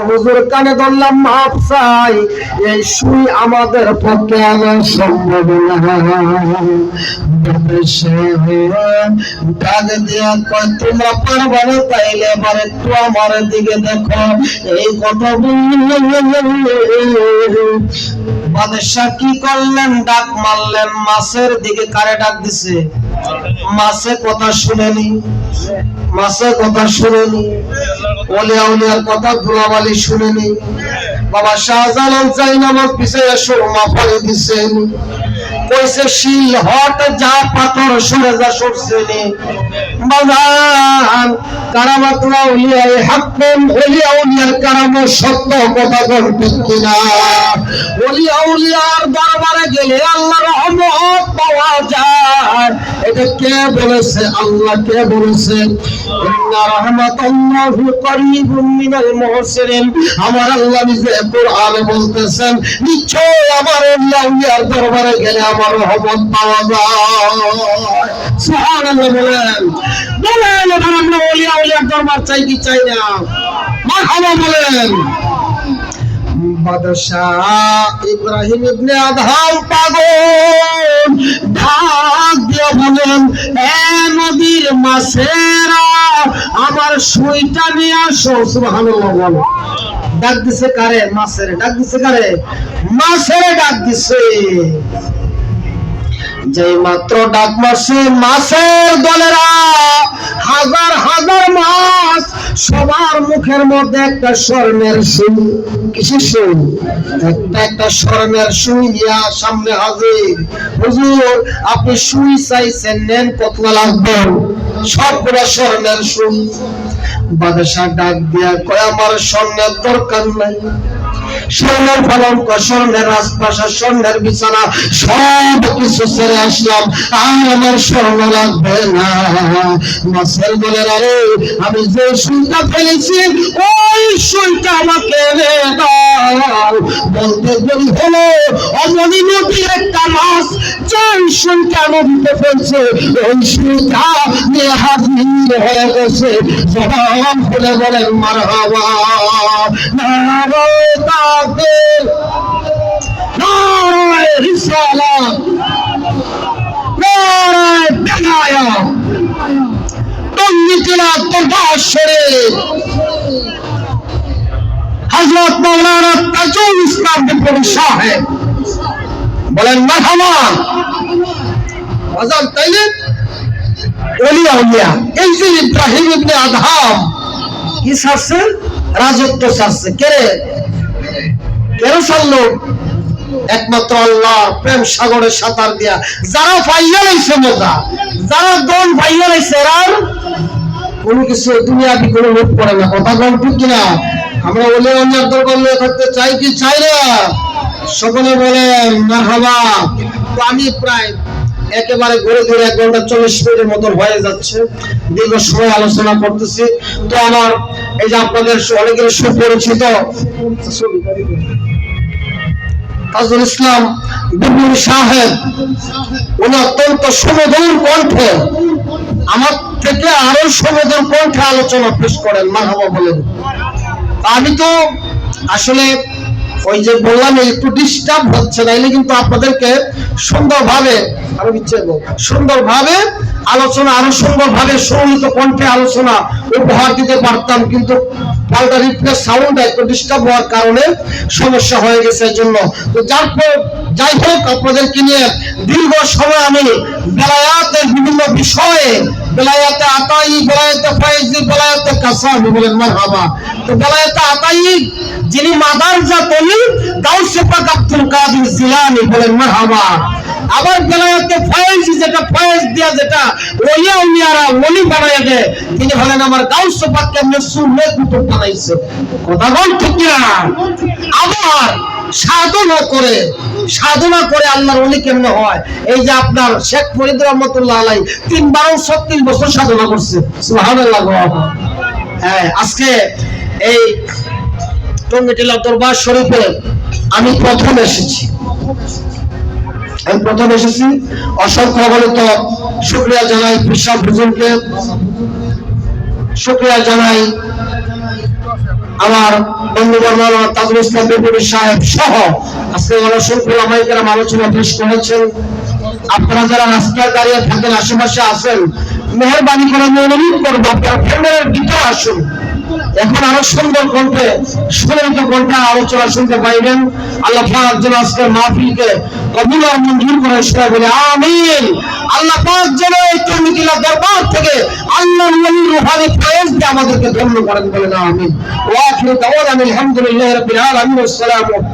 হুজুর কানে ধরলাম মাপ চাই, এই সুই আমাদের পক্ষে আনা সম্ভব না। ডাক দিয়া কয় তোমরা পারবা না, তাইলে এবার একটু আমার দিকে দেখো। এই কথা বাদশাহ কি করলেন, ডাক মারলেন মাছের দিকে। কারে ডাক দিছে? মাছে কথা শুনেনি, মাছে কথা শুনেনি, ওলিয়া উলিয়ার কথা ধুলাবালি শুনেনি। বাবা শাহজালাল চাই নামাজ পিছে এসো মাফারে দিছেন, কইছে শিল হট যা পাথর সরে যা সরছেনি। বাজান কারামাতুল আউলিয়া হাক্কুন, ওলিয়া উলিয়ার কারামত সত্য কথা বলতে কিনা? ওলিয়া উলিয়ার দরবারে গেলে আল্লাহর রহমত পাওয়া যায়। এটা কে বলেছে? আল্লাহ কে বলেছে? ইন্না রাহমাতাল্লাহি করিবুম মিনাল মুহসিনিন। আমার আল্লাহ নিজে কোরআনে বলতেছেন নিশ্চয় আমার ওলিয়া উলিয়ার দরবারে গেলে আমার রহমত পাওয়া যায়। সুবহানাল্লাহ বলেন, বলেন এবার আমরা ওলিয়া উলিয়ার দরবার চাই কি চাই না? মারহাবা বলেন। বাদশাহ ইব্রাহিম ইবনে আদহাম পাগল ডাক দিয়ে বলেন, এ নদীর মাছেরা আমার সুইটা নিয়ে আসো। সুবহানাল্লাহ বলো। ডাক দিছে কারে? মাছের। ডাক দিছে কারে? মাছের ডাক দিছে। যে মাত্র ডাক মারছে, মাছের দলেরা হাজার হাজার মাছ, সবার মুখের মধ্যে একটা স্বর্ণের সুই। কিসের সুই? একটা স্বর্ণের সুই নিয়ে সামনে হাজির। হুজুর আপনি সুই চাইছেন, নেন, কতলা লাগবে? সবগুলো স্বর্ণের সুই। বাদশাহ ডাক দিয়া কয় আমার স্বর্ণের দরকার নাই, স্বর্ণের পালঙ্ক, স্বর্ণের রাজপ্রাসাদ, স্বর্ণের বিছানা সব কিছু ছেড়ে আসলাম, আর আমার স্বর্ণ লাগবে না। মাছের দলের আরে আমি যে সুইটা ফেলেছি ওই সুইটা আমাকে এনে দাও। বলতে দেরি হলো, অমনি নদীর একটা মাছ যে সুইটা নদীতে ফেলছে ওই সুইটা নিয়ে হাজির হয়ে গেছে। জবান খুলে বলেন মারহাবা। নারায়ে তাকবীর, নারায়ে রিসালাত, নারায়ে বিনায়া। টঙ্গীটিলা দরবার শরীফ হযরত মাওলানা তাজুল ইসলাম বিপ্লবী সাহেব বলেন মারহাবা। বাজান তাইলে ওলিয়া উলিয়া এই যে ইব্রাহিম ইবনে আদহাম কি ছাড়ছে? রাজত্ব ছাড়ছে। কে কেন ছাড়লো? একমাত্র আল্লাহ প্রেম সাগরে সাঁতার দিয়া যারা পাইয়া লাইছে মজা, যারা দল পাইয়া লাইছে আর কোনো কিছু দুনিয়াবি কোনো লোক পড়ে না। কথা বল ঠিক কিনা? আমরা ওলিয়া উলিয়ার দরবার নিয়ে থাকতে চাই কি চাই না? সকলে বলেন মারহাবা। তো আমি প্রায় একেবারে ঘুরে ঘুরে 1 ঘন্টা 40 মিনিটের মতন হয়ে যাচ্ছে, দীর্ঘ সময় আলোচনা করতেছি। তো আমার এই যে আপনাদের অনেকের সুপরিচিত তাজুল ইসলাম বিপ্লবী সাহেব, উনি অত্যন্ত সুমধুর কণ্ঠে, আমার থেকে আরো সুমধুর কণ্ঠে আলোচনা পেশ করেন। মারহাবা বলেন। আমি তো আসলে ওই যে বললাম একটু ডিস্টার্ব হচ্ছে, নাইলে কিন্তু আপনাদেরকে সুন্দরভাবে আলোচনা, আরো সুন্দরভাবে সুমিত কণ্ঠে আলোচনা উপহার দিতে পারতাম, কিন্তু পাল্টা রিপ্লে সাউন্ড একটু ডিস্টার্ব হওয়ার কারণে সমস্যা হয়ে গেছে। এর জন্য তো যাই হোক আপনাদেরকে নিয়ে দীর্ঘ সময় আমি বেলায়াতের বিভিন্ন বিষয়ে, বেলায়াতে আতাই, বেলায়াতে ফাইজি, বেলায়াতে কাসাবি বলেন মারহাবা। তো বেলায়াতে আতাই যিনি মাদার জাতনি গাউসে পাক আব্দুল কাদের জিলানী বলেন মারহাবা। আবার বেলায়াতে ফায়েজি, যেটা ফায়েজ দিয়া যেটা ওলিয়া উলিয়ারা ওলি বানায় দেয়, তিনি হলেন আমার গাউসে পাক কেমনে সুন্নে কুতুব বানাইছে। কথা বল ঠিক না? আবার সাধনা করে আল্লাহর ওলি কেমনে হয়? এই যে আপনার শেখ ফরিদ রহমাতুল্লাহ আলাইহি 3-36 বছর সাধনা করছে। সুবহানাল্লাহ। হ্যাঁ, আজকে এই টঙ্গীটিলা দরবার শরীফে আমি প্রথম এসেছি। অসংখ্য অগণিত শুকরিয়া জানাই পিসাব হুজুরকে, শুকরিয়া জানাই আমার বন্ধু বর্মানা তাজুল ইসলাম বিপ্লবী সাহেব সহ আজকে অসংখ্য ওলামায়ে-কেরাম আলোচনা পেশ করেছেন। আপনারা যারা রাস্তায় দাঁড়িয়ে থাকেন, আশেপাশে আছেন, মেহেরবানি করে অনুরোধ করবো আপনারা ফ্যানের ভিতরে আসুন। এখন আরো সুন্দর কণ্ঠে সুন্দর কণ্ঠে আলোচনা শুনতে পাইবেন। আল্লাহ পাক যেন আজকের মাহফিলকে কবুল আর মঞ্জুর করে সবাই বলে আমিন। আল্লাহ পাক যেন এই কমিটিলা দরবার থেকে আল্লাহর ওলির রূহানি ফয়েজ দিয়ে আমাদেরকে ধন্য করেন বলে আমিন। ওয়া আখিরু দাওয়ানা আলহামদুলিল্লাহি রাব্বিল আলামিন। আসসালামু আলাইকুম।